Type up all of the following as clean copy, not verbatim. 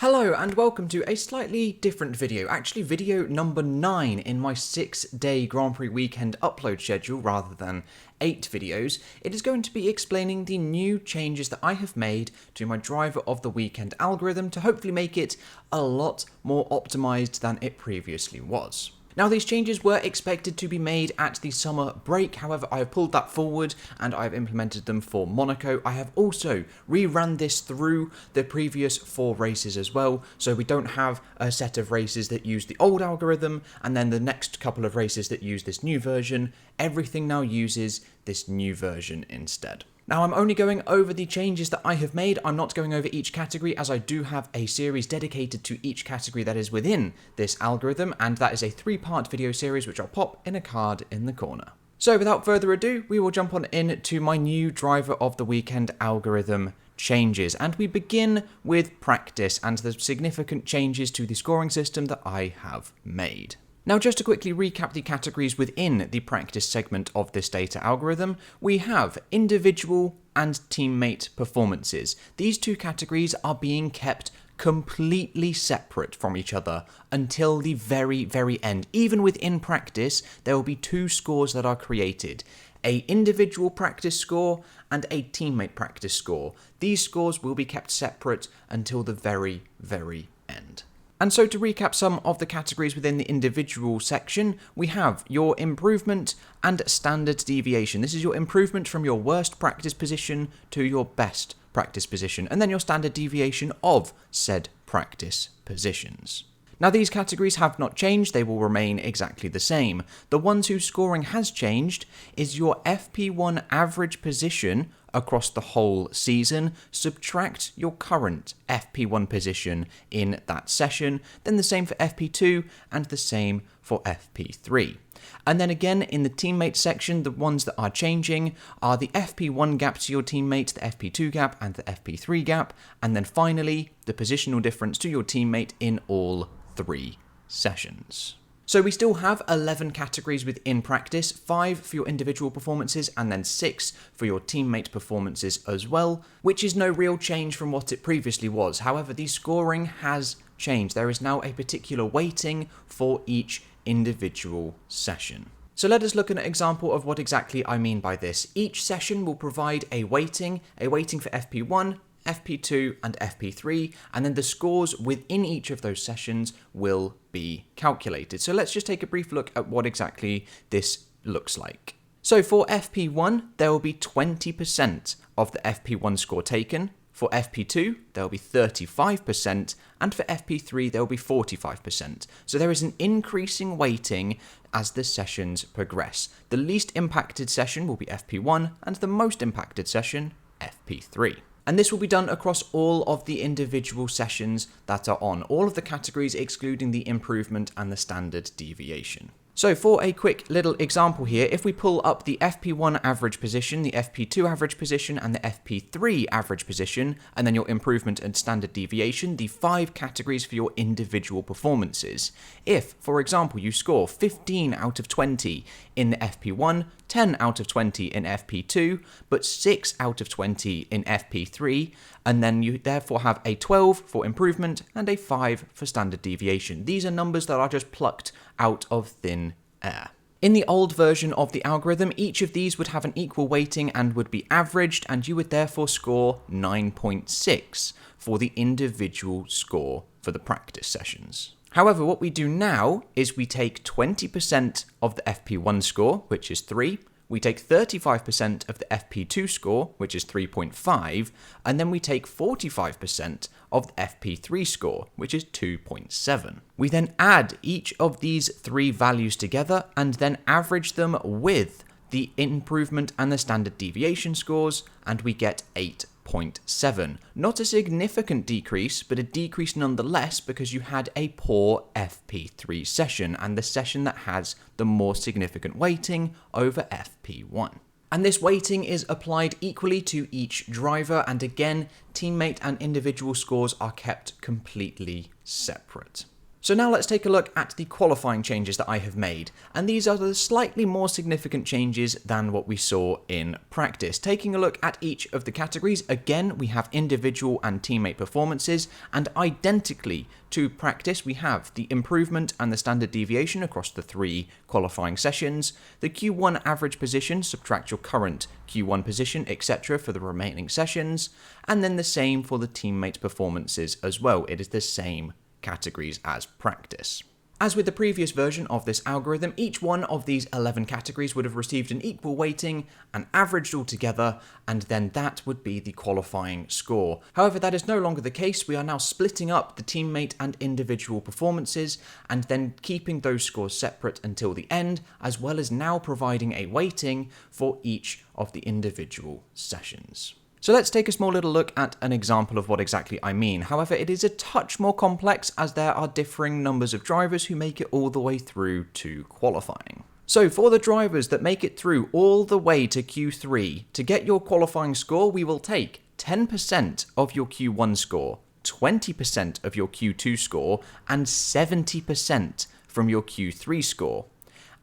Hello and welcome to a slightly different video, actually video number 9 in my 6-day Grand Prix weekend upload schedule rather than 8 videos. It is going to be explaining the new changes that I have made to my driver of the weekend algorithm to hopefully make it a lot more optimized than it previously was. Now, these changes were expected to be made at the summer break, however I have pulled that forward and I have implemented them for Monaco. I have also rerun this through the previous 4 races as well, so we don't have a set of races that use the old algorithm and then the next couple of races that use this new version. Everything now uses this new version instead. Now, I'm only going over the changes that I have made. I'm not going over each category, as I do have a series dedicated to each category that is within this algorithm, and that is a 3-part video series which I'll pop in a card in the corner. So without further ado, we will jump on into my new driver of the weekend algorithm changes, and we begin with practice and the significant changes to the scoring system that I have made. Now, just to quickly recap the categories within the practice segment of this data algorithm, we have individual and teammate performances. These two categories are being kept completely separate from each other until the very end. Even within practice, there will be 2 scores that are created: an individual practice score and a teammate practice score. These scores will be kept separate until the very end. And so to recap some of the categories within the individual section, we have your improvement and standard deviation. This is your improvement from your worst practice position to your best practice position, and then your standard deviation of said practice positions. Now, these categories have not changed, they will remain exactly the same. The ones whose scoring has changed is your FP1 average position across the whole season, subtract your current FP1 position in that session, then the same for FP2 and the same for FP3. And then again, in the teammate section, the ones that are changing are the FP1 gap to your teammate, the FP2 gap, and the FP3 gap, and then finally, the positional difference to your teammate in all 3 sessions. So we still have 11 categories within practice, 5 for your individual performances and then 6 for your teammate performances as well, which is no real change from what it previously was. However, the scoring has changed. There is now a particular weighting for each individual session. So let us look at an example of what exactly I mean by this. Each session will provide a weighting for FP1, FP2 and FP3, and then the scores within each of those sessions will be calculated. So let's just take a brief look at what exactly this looks like. So for FP1, there will be 20% of the FP1 score taken. For FP2, there will be 35%, and for FP3, there will be 45%. So there is an increasing weighting as the sessions progress. The least impacted session will be FP1, and the most impacted session, FP3. And this will be done across all of the individual sessions that are on, all of the categories excluding the improvement and the standard deviation. So for a quick little example here, if we pull up the FP1 average position, the FP2 average position, and the FP3 average position, and then your improvement and standard deviation, the 5 categories for your individual performances. If, for example, you score 15 out of 20 in the FP1, 10 out of 20 in FP2, but 6 out of 20 in FP3, and then you therefore have a 12 for improvement and a 5 for standard deviation. These are numbers that are just plucked out of thin air. In the old version of the algorithm, each of these would have an equal weighting and would be averaged, and you would therefore score 9.6 for the individual score for the practice sessions. However, what we do now is we take 20% of the FP1 score, which is 3, we take 35% of the FP2 score, which is 3.5, and then we take 45% of the FP3 score, which is 2.7. We then add each of these 3 values together and then average them with the improvement and the standard deviation scores, and we get 8.7. Not a significant decrease, but a decrease nonetheless because you had a poor FP3 session and the session that has the more significant weighting over FP1. And this weighting is applied equally to each driver, and again, teammate and individual scores are kept completely separate. So now let's take a look at the qualifying changes that I have made, and these are the slightly more significant changes than what we saw in practice. Taking a look at each of the categories, again we have individual and teammate performances, and identically to practice we have the improvement and the standard deviation across the 3 qualifying sessions, the Q1 average position, subtract your current Q1 position, etc. for the remaining sessions, and then the same for the teammate performances as well. It is the same categories as practice. As with the previous version of this algorithm, each one of these 11 categories would have received an equal weighting and averaged all together, and then that would be the qualifying score. However, that is no longer the case. We are now splitting up the teammate and individual performances and then keeping those scores separate until the end, as well as now providing a weighting for each of the individual sessions. So let's take a small little look at an example of what exactly I mean. However, it is a touch more complex as there are differing numbers of drivers who make it all the way through to qualifying. So for the drivers that make it through all the way to Q3, to get your qualifying score, we will take 10% of your Q1 score, 20% of your Q2 score, and 70% from your Q3 score.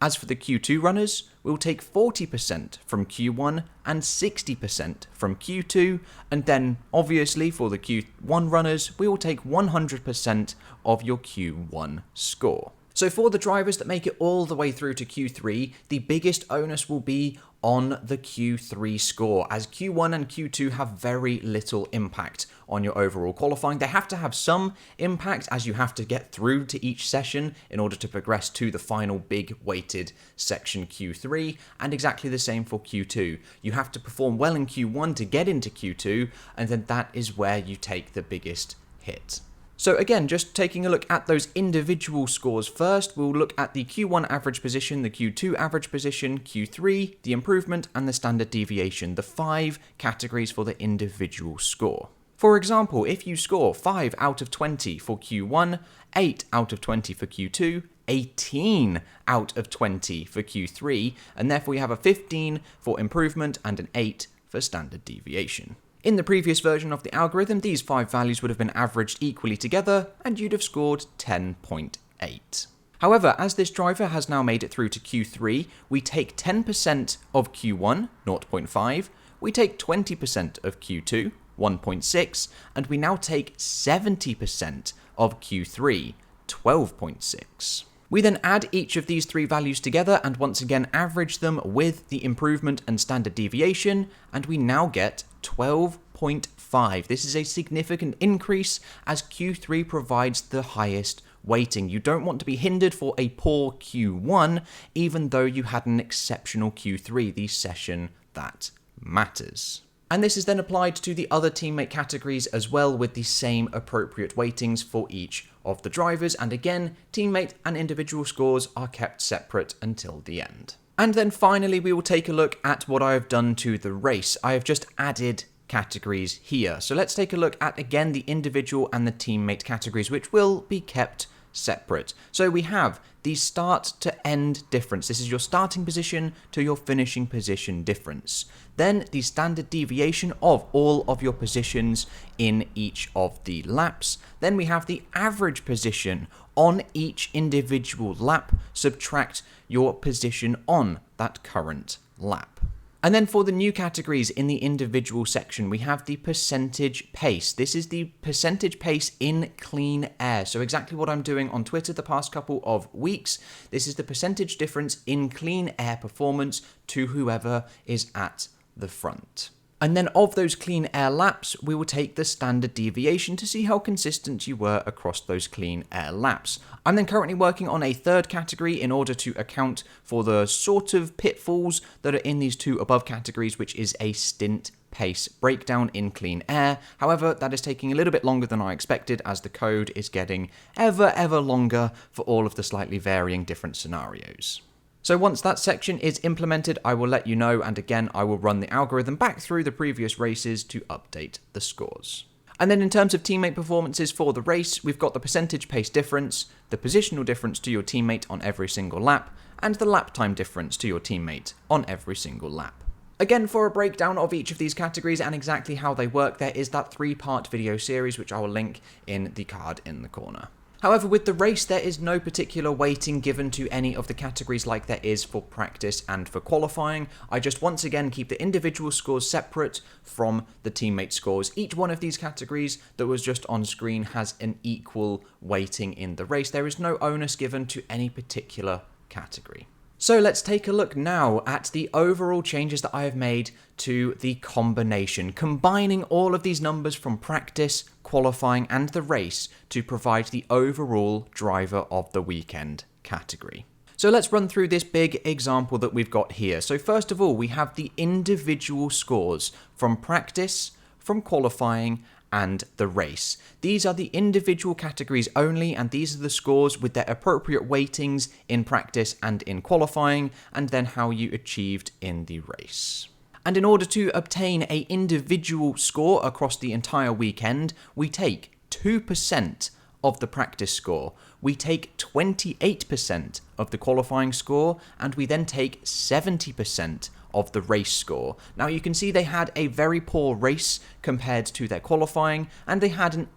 As for the Q2 runners, we'll take 40% from Q1 and 60% from Q2, and then obviously for the Q1 runners, we will take 100% of your Q1 score. So for the drivers that make it all the way through to Q3, the biggest onus will be on the Q3 score, as Q1 and Q2 have very little impact on your overall qualifying. They have to have some impact as you have to get through to each session in order to progress to the final big weighted section Q3, and exactly the same for Q2. You have to perform well in Q1 to get into Q2, and then that is where you take the biggest hit. So again, just taking a look at those individual scores first, we'll look at the Q1 average position, the Q2 average position, Q3, the improvement, and the standard deviation, the 5 categories for the individual score. For example, if you score 5 out of 20 for Q1, 8 out of 20 for Q2, 18 out of 20 for Q3, and therefore you have a 15 for improvement and an 8 for standard deviation. In the previous version of the algorithm, these 5 values would have been averaged equally together, and you'd have scored 10.8. However, as this driver has now made it through to Q3, we take 10% of Q1, 0.5, we take 20% of Q2, 1.6, and we now take 70% of Q3, 12.6. We then add each of these 3 values together and once again average them with the improvement and standard deviation, and we now get 12.5. This is a significant increase as Q3 provides the highest weighting. You don't want to be hindered for a poor Q1, even though you had an exceptional Q3, the session that matters. And this is then applied to the other teammate categories as well, with the same appropriate weightings for each of the drivers, and again, teammate and individual scores are kept separate until the end. And then finally, we will take a look at what I have done to the race. I have just added categories here. So let's take a look at, again, the individual and the teammate categories, which will be kept separate. So we have the start to end difference. This is your starting position to your finishing position difference. Then the standard deviation of all of your positions in each of the laps. Then we have the average position on each individual lap, subtract your position on that current lap. And then for the new categories in the individual section, we have the percentage pace. This is the percentage pace in clean air. So exactly what I'm doing on Twitter the past couple of weeks. This is the percentage difference in clean air performance to whoever is at the front. And then of those clean air laps, we will take the standard deviation to see how consistent you were across those clean air laps. I'm then currently working on a third category in order to account for the sort of pitfalls that are in these 2 above categories, which is a stint pace breakdown in clean air. However, that is taking a little bit longer than I expected as the code is getting ever longer for all of the slightly varying different scenarios. So once that section is implemented, I will let you know, and again, I will run the algorithm back through the previous races to update the scores. And then in terms of teammate performances for the race, we've got the percentage pace difference, the positional difference to your teammate on every single lap, and the lap time difference to your teammate on every single lap. Again, for a breakdown of each of these categories and exactly how they work, there is that 3-part video series which I will link in the card in the corner. However, with the race, there is no particular weighting given to any of the categories like there is for practice and for qualifying. I just once again keep the individual scores separate from the teammate scores. Each one of these categories that was just on screen has an equal weighting in the race. There is no onus given to any particular category. So let's take a look now at the overall changes that I have made to the combination, combining all of these numbers from practice, qualifying, and the race to provide the overall driver of the weekend category. So let's run through this big example that we've got here. So first of all, we have the individual scores from practice, from qualifying, and the race. These are the individual categories only, and these are the scores with their appropriate weightings in practice and in qualifying, and then how you achieved in the race. And in order to obtain an individual score across the entire weekend, we take 2% of the practice score, we take 28% of the qualifying score, and we then take 70% of the race score. Now you can see they had a very poor race compared to their qualifying, and they had an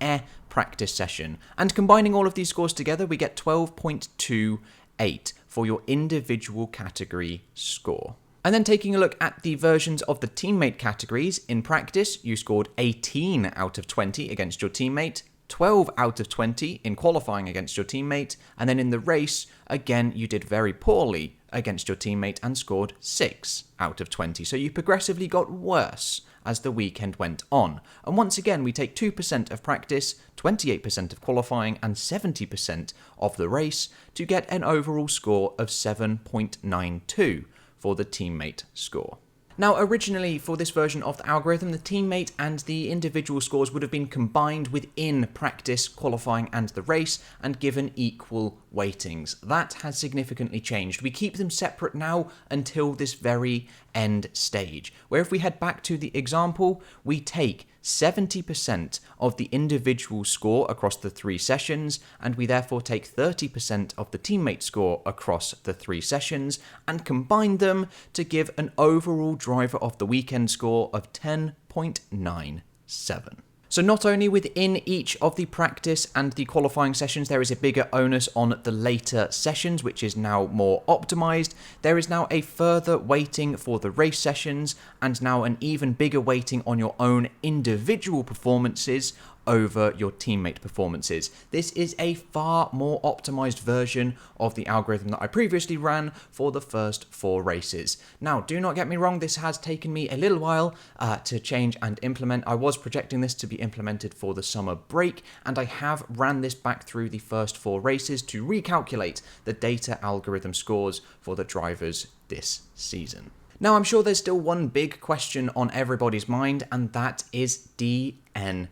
practice session. And combining all of these scores together, we get 12.28 for your individual category score. And then taking a look at the versions of the teammate categories, in practice, you scored 18 out of 20 against your teammate, 12 out of 20 in qualifying against your teammate, and then in the race, again, you did very poorly against your teammate and scored 6 out of 20. So you progressively got worse as the weekend went on. And once again, we take 2% of practice, 28% of qualifying, and 70% of the race to get an overall score of 7.92 for the teammate score. Now, originally for this version of the algorithm, the teammate and the individual scores would have been combined within practice, qualifying, and the race and given equal weightings. That has significantly changed. We keep them separate now until this very end stage, where if we head back to the example, we take 70% of the individual score across the 3 sessions, and we therefore take 30% of the teammate score across the 3 sessions, and combine them to give an overall driver of the weekend score of 10.97. So not only within each of the practice and the qualifying sessions, there is a bigger onus on the later sessions, which is now more optimized. There is now a further weighting for the race sessions, and now an even bigger weighting on your own individual performances over your teammate performances. This is a far more optimized version of the algorithm that I previously ran for the first 4 races. Now, do not get me wrong, this has taken me a little while to change and implement. I was projecting this to be implemented for the summer break, and I have ran this back through the first 4 races to recalculate the data algorithm scores for the drivers this season. Now, I'm sure there's still one big question on everybody's mind, and that is DNFs.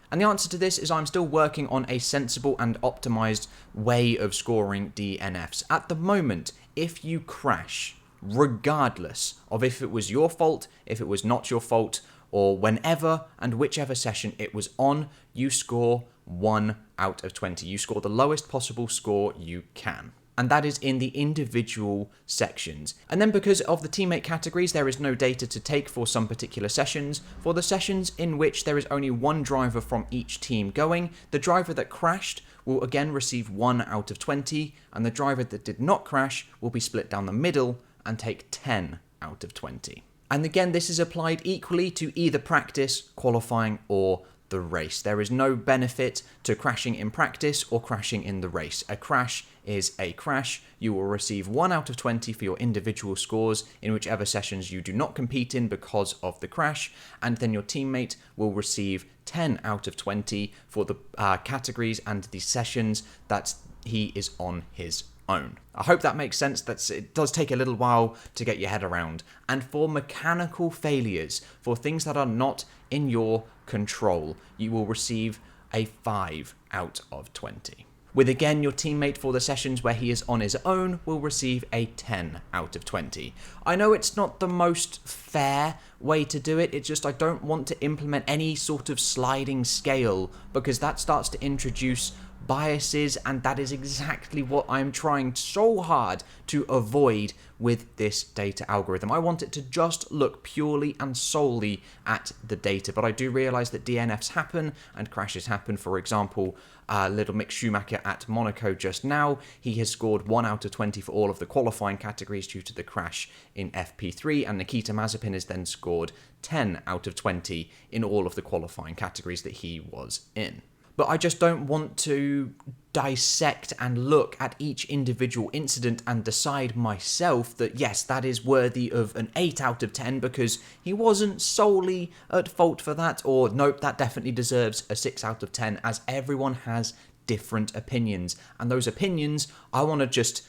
And the answer to this is I'm still working on a sensible and optimized way of scoring DNFs. At the moment, if you crash, regardless of if it was your fault, if it was not your fault, or whenever and whichever session it was on, you score 1 out of 20. You score the lowest possible score you can. And that is in the individual sections. And then because of the teammate categories, there is no data to take for some particular sessions. For the sessions in which there is only one driver from each team going, the driver that crashed will again receive 1 out of 20, and the driver that did not crash will be split down the middle and take 10 out of 20. And again, this is applied equally to either practice, qualifying, or the race. There is no benefit to crashing in practice or crashing in the race. A crash is a crash. You will receive 1 out of 20 for your individual scores in whichever sessions you do not compete in because of the crash, and then your teammate will receive 10 out of 20 for the categories and the sessions that he is on his own. I hope that makes sense. It does take a little while to get your head around. And for mechanical failures, for things that are not in your control, you will receive a 5 out of 20. With again your teammate for the sessions where he is on his own will receive a 10 out of 20. I know it's not the most fair way to do it. It's just I don't want to implement any sort of sliding scale, because that starts to introduce biases, and that is exactly what I'm trying so hard to avoid with this data algorithm. I want it to just look purely and solely at the data, but I do realize that DNFs happen and crashes happen. For example, little Mick Schumacher at Monaco just now, he has scored 1 out of 20 for all of the qualifying categories due to the crash in FP3, and Nikita Mazepin has then scored 10 out of 20 in all of the qualifying categories that he was in. But I just don't want to dissect and look at each individual incident and decide myself that yes, that is worthy of an 8 out of 10 because he wasn't solely at fault for that, or nope, that definitely deserves a 6 out of 10, as everyone has different opinions. And those opinions, I want to just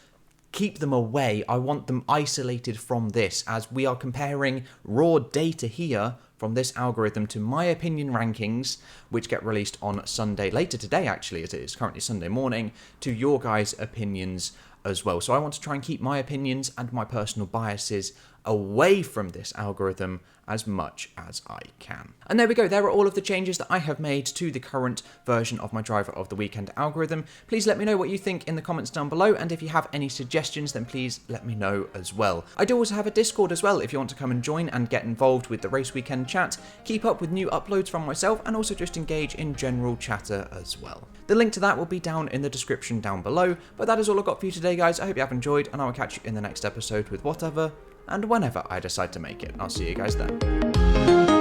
keep them away. I want them isolated from this, as we are comparing raw data here from this algorithm to my opinion rankings, which get released on Sunday, later today actually, as it is currently Sunday morning, to your guys' opinions as well. So I want to try and keep my opinions and my personal biases away from this algorithm as much as I can. And there we go, there are all of the changes that I have made to the current version of my Driver of the Weekend algorithm. Please let me know what you think in the comments down below, and if you have any suggestions, then please let me know as well. I do also have a Discord as well if you want to come and join and get involved with the Race Weekend chat, keep up with new uploads from myself, and also just engage in general chatter as well. The link to that will be down in the description down below, but that is all I've got for you today, guys. I hope you have enjoyed, and I will catch you in the next episode with whatever and whenever I decide to make it. I'll see you guys then.